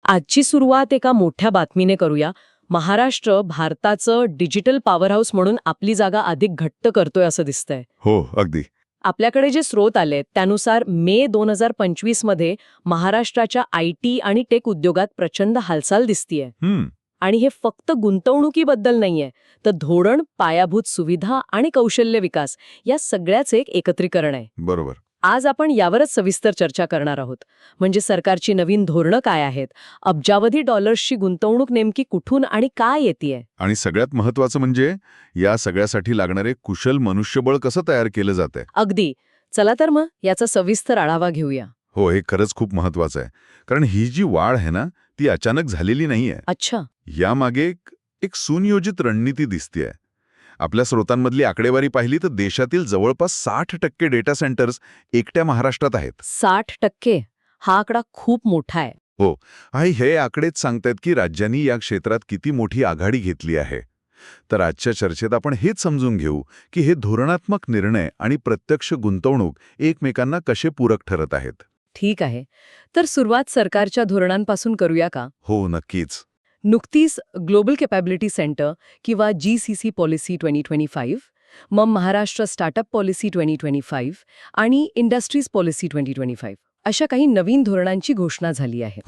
आजची सुरुवात एका मोठ्या बातमीने करूया. महाराष्ट्र भारताचं डिजिटल पॉवर हाऊस म्हणून आपली जागा अधिक घट्ट करतोय असं दिसतंय. हो, अगदी. आपल्याकडे जे स्रोत आलेत त्यानुसार मे 2025 मध्ये महाराष्ट्राच्या IT आणि टेक उद्योगात प्रचंड हालचाल दिसतीये. आणि हे फक्त गुंतवणुकीबद्दल नाहीये, तर धोरण, पायाभूत सुविधा आणि कौशल्य विकास या सगळ्याचे एक एकत्रीकरण आहे. बरोबर. आज आपण यावरच सविस्तर चर्चा करणार आहोत. म्हणजे सरकारची नवीन धोरणं काय आहेत, अब्जावधी डॉलर्सची गुंतवणूक नेमकी कुठून आणि काय येतेय, आणि सगळ्यात महत्वाचं म्हणजे या सगळ्यासाठी लागणारे कुशल मनुष्यबळ कसं तयार केलं जातंय. अगदी. चला तर मग याचा सविस्तर आढावा घेऊया. हो, हे खरंच खूप महत्वाचं आहे. कारण ही जी वाढ आहे ना, ती अचानक झालेली नाहीये. अच्छा. यामागे एक सुनियोजित रणनीती दिसतेय. आपल्या स्रोतांमधली आकडेवारी पाहिली तर देशातील जवळपास 60% डेटा सेंटर्स एकट्या महाराष्ट्रात आहेत. 60%? हा आकडा खूप मोठा आहे. हो, आणि हे आकडेच सांगतायत की राज्यांनी या क्षेत्रात किती मोठी आघाडी घेतली आहे. तर आजच्या चर्चेत आपण हेच समजून घेऊ की हे धोरणात्मक निर्णय आणि प्रत्यक्ष गुंतवणूक एकमेकांना कसे पूरक ठरत आहेत. ठीक आहे. तर सुरुवात सरकारच्या धोरणांपासून करूया का? हो, नक्कीच. नुकतीच ग्लोबल कॅपॅबिलिटी सेंटर किंवा GCC पॉलिसी 2025, मग महाराष्ट्र स्टार्टअप पॉलिसी 2025 आणि इंडस्ट्रीज पॉलिसी 2025 अशा काही नवीन धोरणांची घोषणा झाली आहे.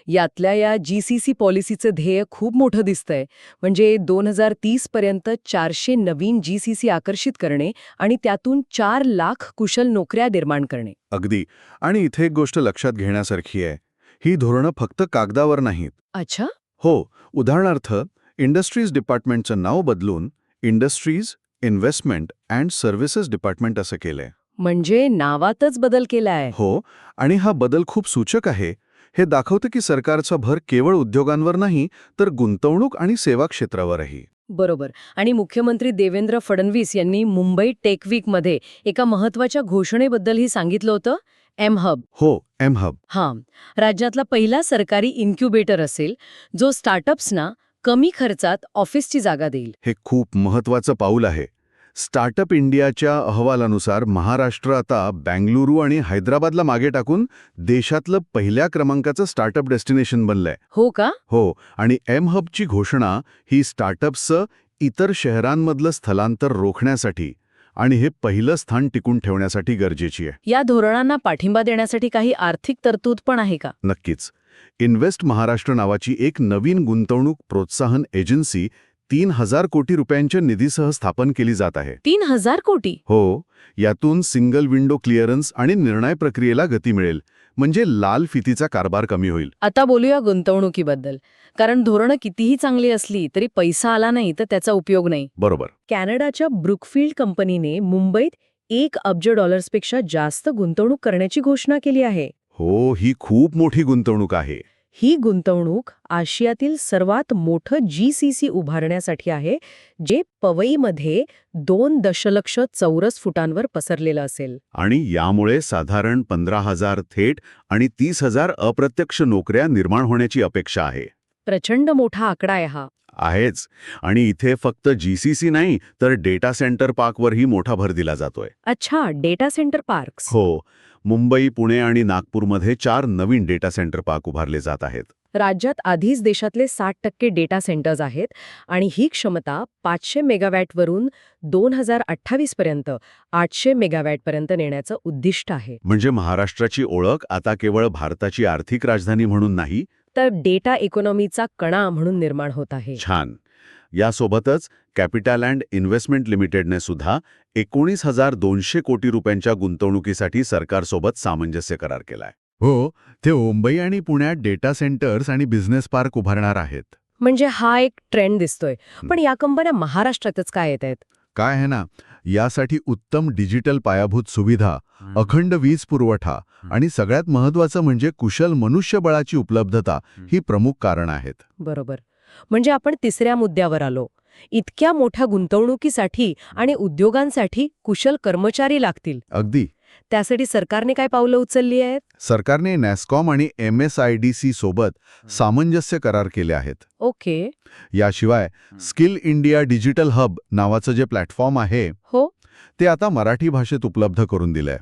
यातल्या या GCC पॉलिसीचं ध्येय खूप मोठं दिसतंय. म्हणजे 2030 पर्यंत 400 नवीन GCC आकर्षित करणे आणि त्यातून 4 लाख कुशल नोकऱ्या निर्माण करणे. अगदी. आणि इथे एक गोष्ट लक्षात घेण्यासारखी आहे. ही धोरणं फक्त कागदावर नाहीत. अच्छा. हो, उदाहरणार्थ इंडस्ट्रीज डिपार्टमेंटचं नाव बदलून industries, investment and services department असं केलंय. म्हणजे नावातच बदल केलाय. हो, आणि हा बदल खूप सूचक आहे. हे दाखवतं की सरकारचा भर केवळ उद्योगांवर नाही, तर गुंतवणूक आणि सेवा क्षेत्रावरही. बरोबर. आणि मुख्यमंत्री देवेंद्र फडणवीस यांनी मुंबई टेक वीकमध्ये एका महत्वाच्या घोषणेबद्दलही सांगितलं होतं, M-Hub. हो, M-Hub. हां, राज्यातला पहिला सरकारी इन्क्युबेटर असेल, जो स्टार्टअप्सना कमी खर्चात ऑफिसची जागा देईल. हे खूप महत्वाचं पाऊल आहे. स्टार्टअप इंडियाच्या अहवालानुसार महाराष्ट्र आता बेंगलुरू आणि हैदराबादला मागे टाकून देशातलं पहिल्या क्रमांकाचं स्टार्टअप डेस्टिनेशन बनलंय. हो का? हो, आणि M-Hubची घोषणा ही स्टार्टअप्सचं इतर शहरांमधलं स्थलांतर रोखण्यासाठी आणि हे पहिलं स्थान टिकून ठेवण्यासाठी गरजेची आहे. या धोरणांना पाठिंबा देण्यासाठी काही आर्थिक तरतूद पण आहे का? नक्कीच. इन्व्हेस्ट महाराष्ट्र नावाची एक नवीन गुंतवणूक प्रोत्साहन एजन्सी 3,000 कोटी रुपयांच्या निधीसह स्थापन केली जात आहे. 3,000 कोटी? हो, यातून सिंगल विंडो क्लिअरन्स आणि निर्णय प्रक्रियेला गती मिळेल. म्हणजे लाल फितीचा कारभार कमी होईल. आता बोलूया गुंतवणुकीबद्दल. कारण धोरणं कितीही चांगली असली तरी पैसा आला नाही तर त्याचा उपयोग नाही. बरोबर. कॅनडाच्या ब्रुकफिल्ड कंपनीने मुंबईत $1 अब्ज पेक्षा जास्त गुंतवणूक करण्याची घोषणा केली आहे. हो, ही खूप मोठी गुंतवणूक आहे. ही गुंतवणूक आशियातील सर्वात मोठं GCC उभारण्यासाठी आहे, जे पवईमध्ये 2 दशलक्ष चौरस फुटांवर पसरलेलं असेल. आणि यामुळे साधारण 15,000 थेट आणि 30,000 अप्रत्यक्ष नोकऱ्या निर्माण होण्याची अपेक्षा आहे. प्रचंड मोठा आकडा आहे हा. आहेच. आणि इथे फक्त GCC नाही, तर डेटा सेंटर पार्कवरही मोठा भर दिला जातोय. अच्छा, डेटा सेंटर पार्क्स. हो, मुंबई, पुणे आणि नागपूरमध्ये 4 नवीन डेटा सेंटर पार्क उभारले जात आहेत. राज्यात आधीच देशातले 60% डेटा सेंटर्स आहेत आणि ही क्षमता 500 मेगावॅटवरून 2028 पर्यंत 800 मेगावॅटपर्यंत नेण्याचं उद्दिष्ट आहे. म्हणजे महाराष्ट्राची ओळख आता केवळ भारताची आर्थिक राजधानी म्हणून नाही, तर डेटा इकॉनॉमीचा कणा म्हणून निर्माण होत आहे. छान. यासोबतच कॅपिटल अँड इन्व्हेस्टमेंट लिमिटेडने सुद्धा 19,200 कोटी रुपयांच्या गुंतवणुकीसाठी सरकारसोबत सामंजस्य करार केलाय. हो, ते मुंबई आणि पुण्यात डेटा सेंटर्स आणि बिझनेस पार्क उभारणार आहेत. म्हणजे हा एक ट्रेंड दिसतोय. पण या कंपन्या महाराष्ट्रातच काय येत आहेत? काय आहे ना, यासाठी उत्तम डिजिटल पायाभूत सुविधा, अखंड वीज पुरवठा आणि सगळ्यात महत्त्वाचं म्हणजे कुशल मनुष्यबळाची उपलब्धता ही प्रमुख कारण आहेत. बरोबर. म्हणजे आपण तिसऱ्या मुद्द्यावर आलो. इतक्या मोठ्या गुंतवणुकीसाठी आणि उद्योगांसाठी कुशल कर्मचारी लागतील. अगदी. त्यासाठी सरकारने काय पावलं उचलली आहेत? सरकारने नॅस्कॉम आणि MSIDC सोबत सामंजस्य करार केले आहेत. ओके. याशिवाय स्किल इंडिया डिजिटल हब नावाचं जे प्लॅटफॉर्म आहे, हो, ते आता मराठी भाषेत उपलब्ध करून दिलंय.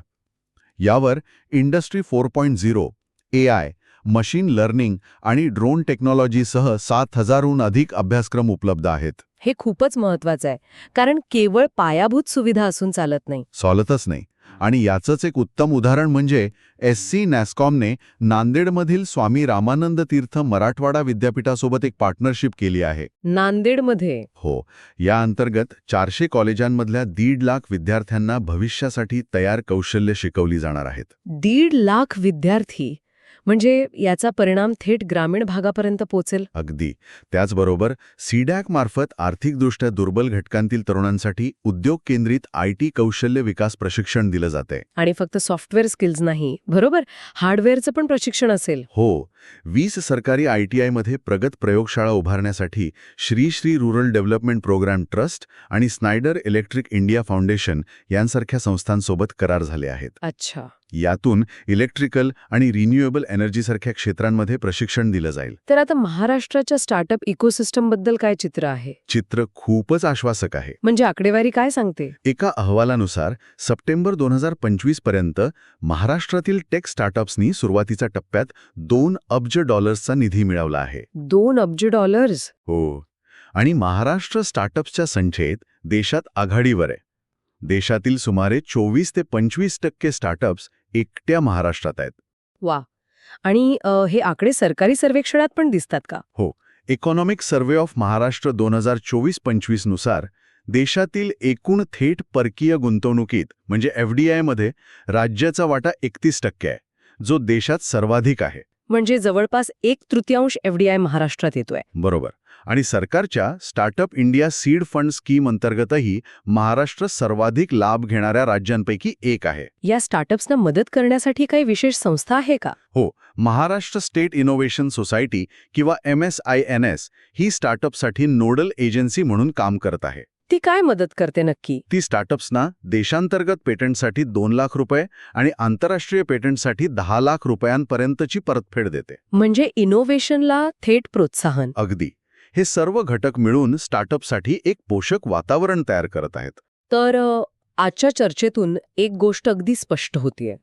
यावर इंडस्ट्री 4.0, AI, मशीन लर्निंग आणि ड्रोन टेक्नॉलॉजीसह 7,000हून अधिक अभ्यासक्रम उपलब्ध आहेत. हे खूपच महत्वाचं आहे, कारण केवळ पायाभूत सुविधा असून चालत नाही. सॉलतच नाही. आणि याचंच एक उत्तम उदाहरण म्हणजे SC नॅस्कॉमने नांदेडमधील स्वामी रामानंद तीर्थ मराठवाडा विद्यापीठासोबत एक पार्टनरशिप केली आहे. नांदेडमध्ये हो, या अंतर्गत 400 कॉलेजांमधल्या 1.5 लाख विद्यार्थ्यांना भविष्यासाठी तयार कौशल्य शिकवली जाणार आहेत. 1.5 लाख विद्यार्थी, म्हणजे याचा परिणाम थेट ग्रामीण भागापर्यंत पोहोचेल. अगदी. त्याचबरोबर सीडॅक मार्फत आर्थिकदृष्ट्या दुर्बल घटकांतील तरुणांसाठी उद्योग केंद्रित IT कौशल्य विकास प्रशिक्षण दिलं जाते. आणि फक्त सॉफ्टवेअर स्किल्स नाही, बरोबर, हार्डवेअरचं पण प्रशिक्षण असेल. हो, 20 सरकारी ITIमध्ये प्रगत प्रयोगशाळा उभारण्यासाठी Shri Shri rural development programme trust आणि स्नायडर इलेक्ट्रिक इंडिया फाउंडेशन यांसारख्या संस्थांसोबत करार झाले आहेत. अच्छा. यातून इलेक्ट्रिकल आणि रिन्युएबल एनर्जीसारख्या क्षेत्रांमध्ये प्रशिक्षण दिलं जाईल. तर आता महाराष्ट्राच्या स्टार्टअप इकोसिस्टम बद्दल काय चित्र आहे? चित्र खूपच आश्वासक आहे. म्हणजे आकडेवारी काय सांगते? एका अहवालानुसार सप्टेंबर 2025 पर्यंत महाराष्ट्रातील टेक स्टार्टअप्सनी सुरुवातीच्या टप्प्यात $2 अब्ज निधी मिळवला आहे. $2 अब्ज? हो. आणि महाराष्ट्र स्टार्टअप्सच्या संख्येत देशात आघाडीवर आहे. देशातील सुमारे 24 ते 25% स्टार्टअप्स एकट्या महाराष्ट्रात आहेत. वा. आणि हे आकडे सरकारी सर्वेक्षणात पण दिसतात का? हो. इकॉनॉमिक सर्व्हे ऑफ महाराष्ट्र 2024-25 नुसार देशातील एकूण थेट परकीय गुंतवणुकीत म्हणजे FDI मध्ये राज्याचा वाटा 31% आहे, जो देशात सर्वाधिक आहे. म्हणजे जवळपास 1/3 FDI महाराष्ट्रात येतोय. बरोबर. आणि सरकारच्या startup India seed fund scheme अंतर्गतही महाराष्ट्र सर्वाधिक लाभ घेणाऱ्या राज्यांपैकी एक आहे. या स्टार्टअप्सना मदत करण्यासाठी काही विशेष संस्था आहे का? हो, महाराष्ट्र स्टेट इनोव्हेशन सोसायटी किंवा MSINS ही स्टार्टअपसाठी नोडल एजन्सी म्हणून काम करत आहे. ती काय मदत करते नक्की? ती स्टार्टअप्सना देशांतर्गत पेटंटसाठी 2 लाख रुपये आणि आंतरराष्ट्रीय पेटंटसाठी 10 लाख रुपयांपर्यंतची परतफेड देते. म्हणजे इनोव्हेशनला थेट प्रोत्साहन. अगदी. हे सर्व घटक मिळून स्टार्टअपसाठी एक पोषक वातावरण तयार करत आहेत. तर आजच्या चर्चेतून एक गोष्ट अगदी स्पष्ट होतीये.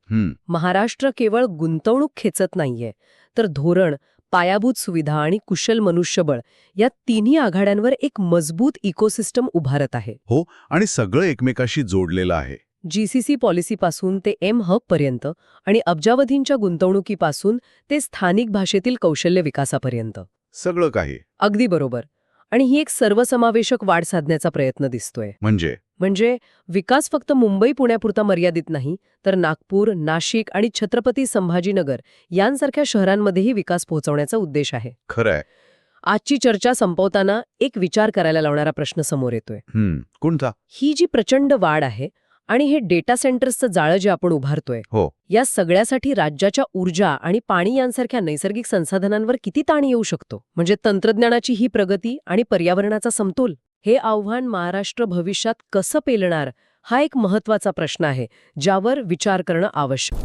महाराष्ट्र केवळ गुंतवणूक खेचत नाहीये, तर धोरण, पायाभूत सुविधा आणि कुशल मनुष्यबळ या तिन्ही आघाड्यांवर एक मजबूत इकोसिस्टम उभारत आहे. हो, आणि सगळं एकमेकाशी जोडलेलं आहे. GCC पॉलिसीपासून ते M-Hub पर्यंत आणि अब्जावधींच्या गुंतवणुकीपासून ते स्थानिक भाषेतील कौशल्य विकासापर्यंत. सगळं काही. अगदी बरोबर. आणि ही एक सर्वसमावेशक वाढ साधण्याचा प्रयत्न दिसतोय. म्हणजे विकास फक्त मुंबई पुण्यापुरता मर्यादित नाही, तर नागपूर, नाशिक आणि छत्रपती संभाजीनगर यांसारख्या शहरांमध्येही विकास पोहोचवण्याचा उद्देश आहे. खरंय. आजची चर्चा संपवताना एक विचार करायला लावणारा प्रश्न समोर येतोय. कोणता? ही जी प्रचंड वाढ आहे आणि हे डेटा सेंटर्सचं जाळं जे आपण उभारतोय, हो, या सगळ्यासाठी राज्याच्या ऊर्जा आणि पाणी यांसारख्या नैसर्गिक संसाधनांवर किती ताण येऊ शकतो? म्हणजे तंत्रज्ञानाची ही प्रगती आणि पर्यावरणाचा समतोल, हे आव्हान महाराष्ट्र भविष्यात कसं पेलणार, हा एक महत्त्वाचा प्रश्न आहे, ज्यावर विचार करणं आवश्यक.